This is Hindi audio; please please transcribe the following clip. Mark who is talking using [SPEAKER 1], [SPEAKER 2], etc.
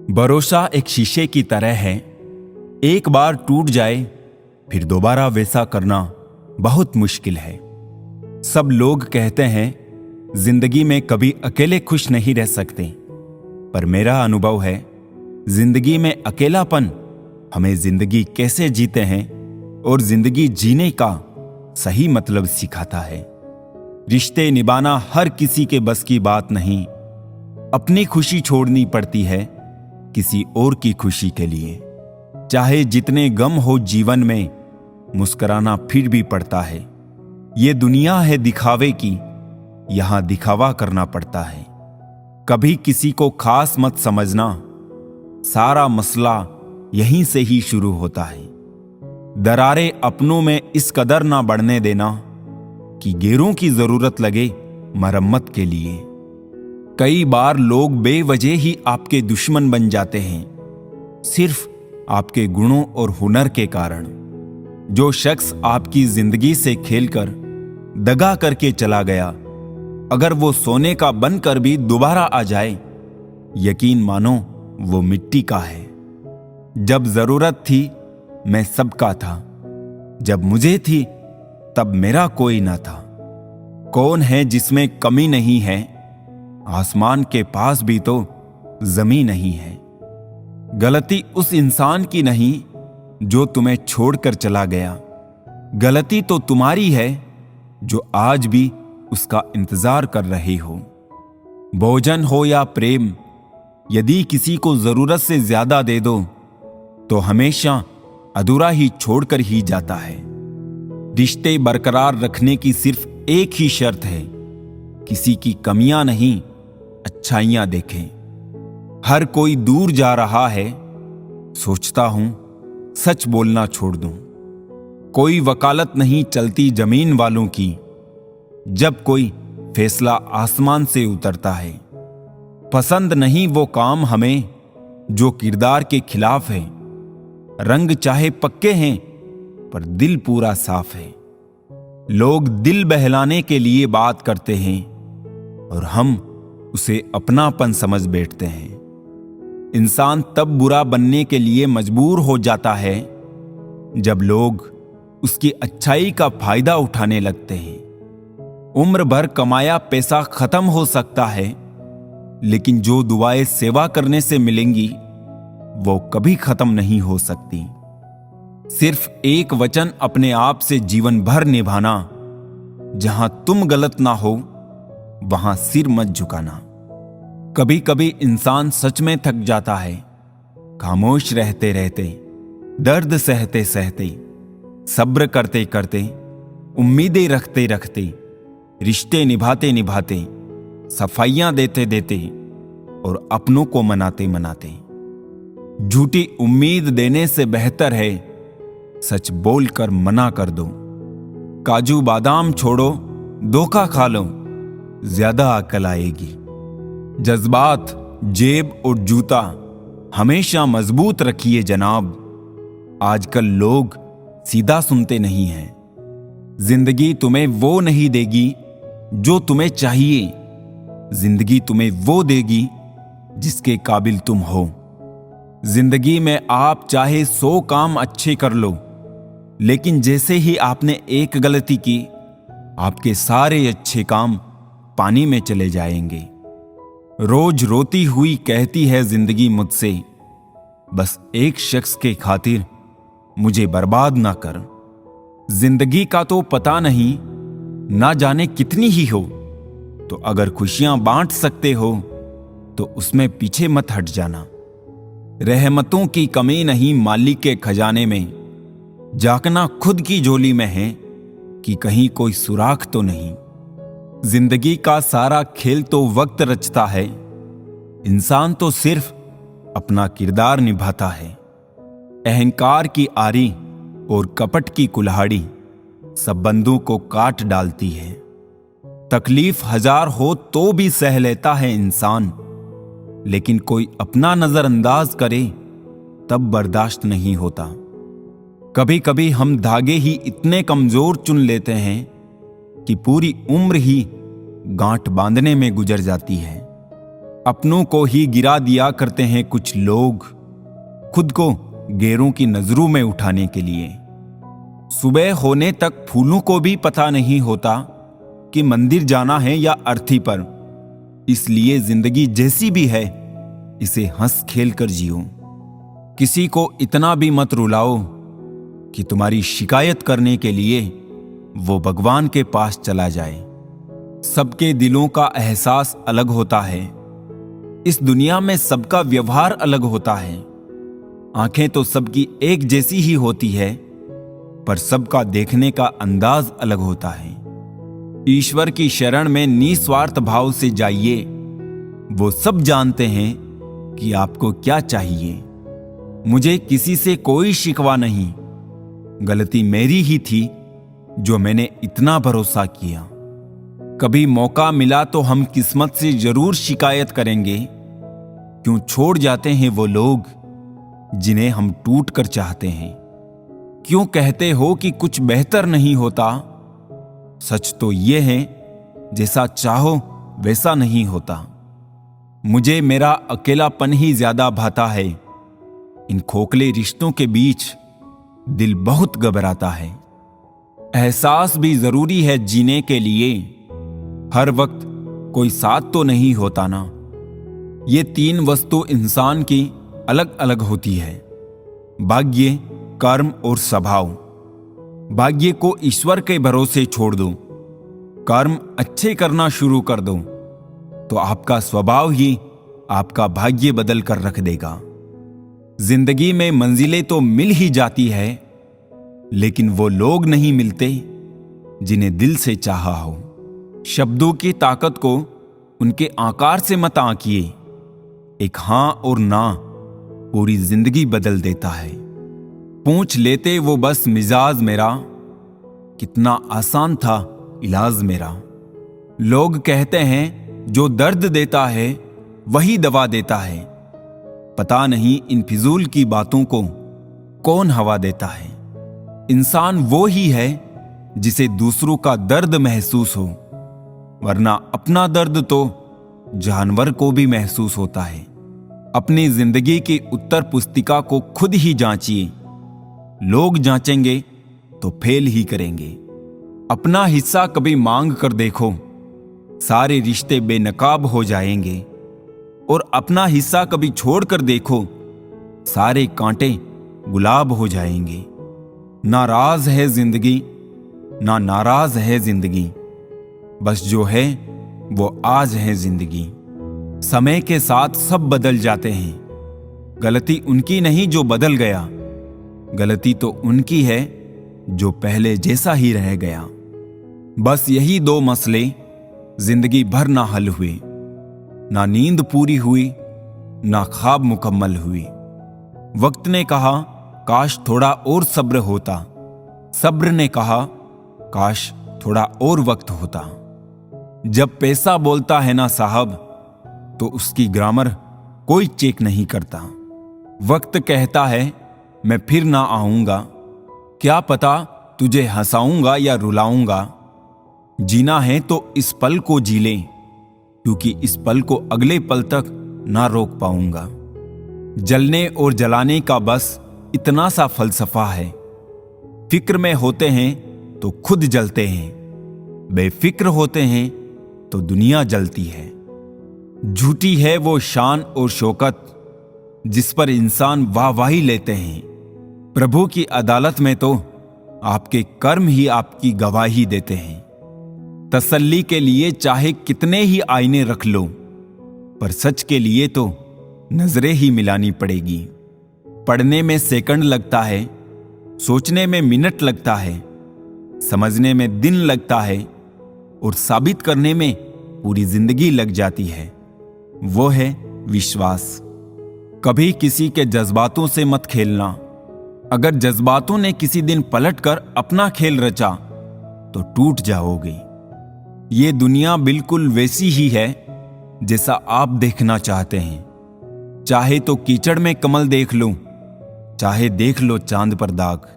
[SPEAKER 1] भरोसा एक शीशे की तरह है, एक बार टूट जाए फिर दोबारा वैसा करना बहुत मुश्किल है। सब लोग कहते हैं जिंदगी में कभी अकेले खुश नहीं रह सकते, पर मेरा अनुभव है जिंदगी में अकेलापन हमें जिंदगी कैसे जीते हैं और जिंदगी जीने का सही मतलब सिखाता है। रिश्ते निभाना हर किसी के बस की बात नहीं, अपनी खुशी छोड़नी पड़ती है किसी और की खुशी के लिए। चाहे जितने गम हो जीवन में, मुस्कुराना फिर भी पड़ता है। ये दुनिया है दिखावे की, यहां दिखावा करना पड़ता है। कभी किसी को खास मत समझना, सारा मसला यहीं से ही शुरू होता है। दरारें अपनों में इस कदर ना बढ़ने देना कि गैरों की जरूरत लगे मरम्मत के लिए। कई बार लोग बेवजह ही आपके दुश्मन बन जाते हैं, सिर्फ आपके गुणों और हुनर के कारण। जो शख्स आपकी जिंदगी से खेलकर दगा करके चला गया, अगर वो सोने का बनकर भी दोबारा आ जाए, यकीन मानो वो मिट्टी का है। जब जरूरत थी मैं सबका था, जब मुझे थी तब मेरा कोई ना था। कौन है जिसमें कमी नहीं है, आसमान के पास भी तो जमीन नहीं है। गलती उस इंसान की नहीं जो तुम्हें छोड़कर चला गया, गलती तो तुम्हारी है जो आज भी उसका इंतजार कर रहे हो। भोजन हो या प्रेम, यदि किसी को जरूरत से ज्यादा दे दो तो हमेशा अधूरा ही छोड़कर ही जाता है। रिश्ते बरकरार रखने की सिर्फ एक ही शर्त है, किसी की कमियां नहीं अच्छाइयां देखें। हर कोई दूर जा रहा है, सोचता हूं सच बोलना छोड़ दूं। कोई वकालत नहीं चलती जमीन वालों की, जब कोई फैसला आसमान से उतरता है। पसंद नहीं वो काम हमें जो किरदार के खिलाफ है। रंग चाहे पक्के हैं पर दिल पूरा साफ है। लोग दिल बहलाने के लिए बात करते हैं और हम उसे अपनापन समझ बैठते हैं। इंसान तब बुरा बनने के लिए मजबूर हो जाता है जब लोग उसकी अच्छाई का फायदा उठाने लगते हैं। उम्र भर कमाया पैसा खत्म हो सकता है, लेकिन जो दुआएं सेवा करने से मिलेंगी वो कभी खत्म नहीं हो सकती। सिर्फ एक वचन अपने आप से जीवन भर निभाना, जहां तुम गलत ना हो वहां सिर मत झुकाना। कभी कभी इंसान सच में थक जाता है, खामोश रहते रहते, दर्द सहते सहते, सब्र करते करते, उम्मीदें रखते रखते, रिश्ते निभाते निभाते, सफाइयां देते देते और अपनों को मनाते मनाते। झूठी उम्मीद देने से बेहतर है सच बोलकर मना कर दो। काजू बादाम छोड़ो, धोखा खा लो, ज्यादा अकल आएगी। जज्बात, जेब और जूता हमेशा मजबूत रखिए जनाब। आजकल लोग सीधा सुनते नहीं हैं। जिंदगी तुम्हें वो नहीं देगी जो तुम्हें चाहिए, जिंदगी तुम्हें वो देगी जिसके काबिल तुम हो। जिंदगी में आप चाहे 100 काम अच्छे कर लो, लेकिन जैसे ही आपने एक गलती की, आपके सारे अच्छे काम पानी में चले जाएंगे। रोज रोती हुई कहती है जिंदगी मुझसे, बस एक शख्स के खातिर मुझे बर्बाद ना कर। जिंदगी का तो पता नहीं, ना जाने कितनी ही हो, तो अगर खुशियां बांट सकते हो तो उसमें पीछे मत हट जाना। रहमतों की कमी नहीं मालिक के खजाने में, झांकना खुद की झोली में है कि कहीं कोई सुराख तो नहीं। जिंदगी का सारा खेल तो वक्त रचता है, इंसान तो सिर्फ अपना किरदार निभाता है। अहंकार की आरी और कपट की कुल्हाड़ी सब बंदों को काट डालती है। तकलीफ हजार हो तो भी सह लेता है इंसान, लेकिन कोई अपना नजरअंदाज करे तब बर्दाश्त नहीं होता। कभी कभी हम धागे ही इतने कमजोर चुन लेते हैं कि पूरी उम्र ही गांठ बांधने में गुजर जाती है। अपनों को ही गिरा दिया करते हैं कुछ लोग, खुद को गैरों की नजरों में उठाने के लिए। सुबह होने तक फूलों को भी पता नहीं होता कि मंदिर जाना है या अर्थी पर। इसलिए जिंदगी जैसी भी है, इसे हंस खेल कर जियो। किसी को इतना भी मत रुलाओ कि तुम्हारी शिकायत करने के लिए वो भगवान के पास चला जाए। सबके दिलों का एहसास अलग होता है। इस दुनिया में सबका व्यवहार अलग होता है। आंखें तो सबकी एक जैसी ही होती है, पर सबका देखने का अंदाज अलग होता है। ईश्वर की शरण में निस्वार्थ भाव से जाइए। वो सब जानते हैं कि आपको क्या चाहिए। मुझे किसी से कोई शिकवा नहीं, गलती मेरी ही थी जो मैंने इतना भरोसा किया। कभी मौका मिला तो हम किस्मत से जरूर शिकायत करेंगे, क्यों छोड़ जाते हैं वो लोग जिन्हें हम टूट कर चाहते हैं। क्यों कहते हो कि कुछ बेहतर नहीं होता? सच तो ये है, जैसा चाहो वैसा नहीं होता। मुझे मेरा अकेलापन ही ज्यादा भाता है। इन खोखले रिश्तों के बीच दिल बहुत घबराता है। एहसास भी जरूरी है जीने के लिए। हर वक्त कोई साथ तो नहीं होता ना। ये तीन वस्तु इंसान की अलग अलग होती है, भाग्य, कर्म और स्वभाव। भाग्य को ईश्वर के भरोसे छोड़ दो, कर्म अच्छे करना शुरू कर दो, तो आपका स्वभाव ही आपका भाग्य बदल कर रख देगा। जिंदगी में मंजिलें तो मिल ही जाती है, लेकिन वो लोग नहीं मिलते जिन्हें दिल से चाहा हो। शब्दों की ताकत को उनके आकार से मत आंकिए। एक हां और ना पूरी जिंदगी बदल देता है। पूछ लेते वो बस मिजाज मेरा, कितना आसान था इलाज मेरा। लोग कहते हैं जो दर्द देता है वही दवा देता है। पता नहीं इन फिजूल की बातों को कौन हवा देता है। इंसान वो ही है जिसे दूसरों का दर्द महसूस हो, वरना अपना दर्द तो जानवर को भी महसूस होता है। अपनी जिंदगी की उत्तर पुस्तिका को खुद ही जांचिए। लोग जांचेंगे तो फेल ही करेंगे। अपना हिस्सा कभी मांग कर देखो, सारे रिश्ते बेनकाब हो जाएंगे। और अपना हिस्सा कभी छोड़ कर देखो, सारे कांटे गुलाब हो जाएंगे। नाराज है जिंदगी, ना नाराज है जिंदगी, बस जो है वो आज है जिंदगी। समय के साथ सब बदल जाते हैं। गलती उनकी नहीं जो बदल गया, गलती तो उनकी है जो पहले जैसा ही रह गया। बस यही दो मसले जिंदगी भर ना हल हुए। ना नींद पूरी हुई, ना ख्वाब मुकम्मल हुई। वक्त ने कहा काश थोड़ा और सब्र होता, सब्र ने कहा काश थोड़ा और वक्त होता। जब पैसा बोलता है ना साहब, तो उसकी ग्रामर कोई चेक नहीं करता। वक्त कहता है मैं फिर ना आऊंगा, क्या पता तुझे हंसाऊंगा या रुलाऊंगा। जीना है तो इस पल को जी ले, क्योंकि इस पल को अगले पल तक ना रोक पाऊंगा। जलने और जलाने का बस इतना सा फलसफा है। फिक्र में होते हैं तो खुद जलते हैं, बेफिक्र होते हैं तो दुनिया जलती है। झूठी है वो शान और शौकत जिस पर इंसान वाहवाही लेते हैं। प्रभु की अदालत में तो आपके कर्म ही आपकी गवाही देते हैं। तसल्ली के लिए चाहे कितने ही आईने रख लो, पर सच के लिए तो नजरें ही मिलानी पड़ेगी। पढ़ने में सेकंड लगता है, सोचने में मिनट लगता है, समझने में दिन लगता है, और साबित करने में पूरी जिंदगी लग जाती है। वो है विश्वास। कभी किसी के जज्बातों से मत खेलना। अगर जज्बातों ने किसी दिन पलटकर अपना खेल रचा तो टूट जाओगे। ये दुनिया बिल्कुल वैसी ही है जैसा आप देखना चाहते हैं। चाहे तो कीचड़ में कमल देख लो, चाहे देख लो चांद पर दाग।